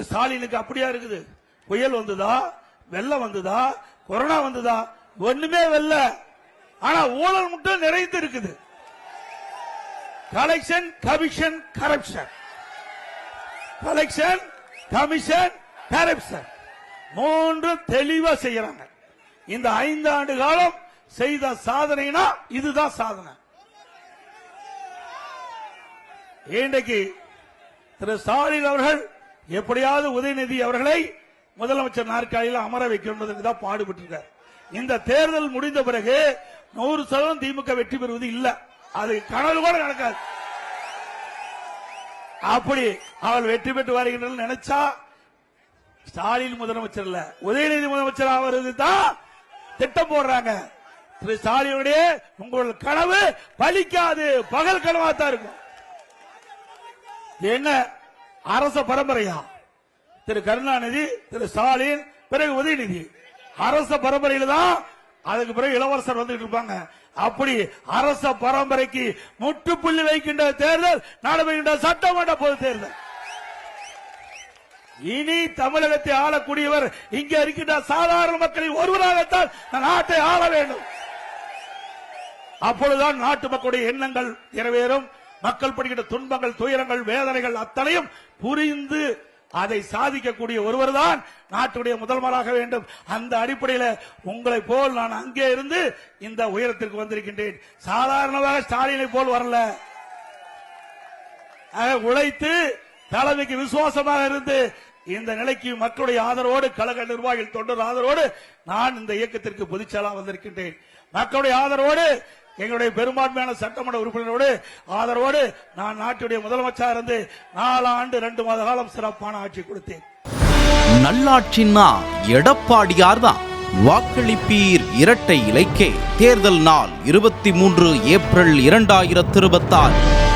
ஸ்டாலினுக்கு அப்படியா இருக்குது? புயல் வந்ததா, வெள்ளம் வந்ததா, கொரோனா வந்ததா? ஒண்ணுமே வெல்ல. ஆனா ஊழல் மட்டும் நிறைந்து இருக்குது. Collection, commission, corruption. Collection, commission, corruption மூன்று தெளிவா செய்யறாங்க. இந்த 5 ஆண்டு காலம் செய்த சாதனைனா இதுதான் சாதனை. இன்றைக்கு திரு ஸ்டாலின் அவர்கள் எப்படியாவது உதயநிதி அவர்களை முதலமைச்சர் நாற்காலியில் அமர வைக்கணும் தான் பாடுபட்டிருக்கார். இந்த தேர்தல் முடிந்த பிறகு 100% திமுக வெற்றி பெறுவது இல்ல. அது கனவு கூட நடக்காது. அப்படி அவள் வெற்றி பெற்று வருகின்ற நினைச்சா ஸ்டாலின் முதலமைச்சர் இல்ல, உதயநிதி முதலமைச்சர் ஆவது தான் திட்டம் போடுறாங்க. திரு ஸ்டாலினுடைய உங்கள் கனவு பலிக்காது, பகல் கனவாத்தான் இருக்கும். என்ன அரச பரம்பரையா? திரு கருணாநிதி, திரு ஸ்டாலின், பிறகு உதயநிதி அரச பரம்பரையில் தான். அதுக்கு பிறகு இளவரசர் வந்துட்டு இருப்பாங்க. அப்படி அரச பரம்பரைக்கு முற்றுப்புள்ளி வைக்கின்ற தேர்தல் நடைபெறுகின்ற சட்டமன்ற பொது தேர்தல். இனி தமிழகத்தை ஆளக்கூடியவர் இங்கே இருக்கின்ற சாதாரண மக்களின் ஒருவராகத்தான் நாட்டை ஆள வேண்டும். அப்பொழுதுதான் நாட்டு மக்களுடைய எண்ணங்கள் நிறைவேறும். மக்கள் படுகின்ற துன்பங்கள், துயரங்கள், வேதனைகள் அத்தனையும் புரிந்து அதை சாதிக்கக்கூடிய ஒருவர் தான் நாட்டுடைய முதல்வராக வேண்டும். அந்த அடிப்படையில் உங்களை போல் நான் அங்கே இருந்து இந்த உயரத்திற்கு வந்திருக்கின்றேன். சாதாரணமாக ஸ்டாலினை போல் வரல. உழைத்து தலைமைக்கு விசுவாசமாக இருந்து இந்த நிலைக்கு மக்களுடைய ஆதரவோடு, கழக நிர்வாகிகள், தொண்டர் ஆதரவோடு நான் இந்த இயக்கத்திற்கு பொதுச்செயலாளர் வந்திருக்கின்றேன். மக்களுடைய ஆதரவோடு, எங்களுடைய பெரும்பான்மையான சட்டமன்ற உறுப்பினரோடு ஆதரவோடு நான் நாட்டுடைய முதலமைச்சர் இருந்து 4 ஆண்டு 2 மாத காலம் சிறப்பான ஆட்சி கொடுத்தேன். நல்லாட்சின்னா எடப்பாடியார் தான். வாக்களிப்பீர் இரட்டை இலைக்கே. தேர்தல் நாள் 23 ஏப்ரல் 2026.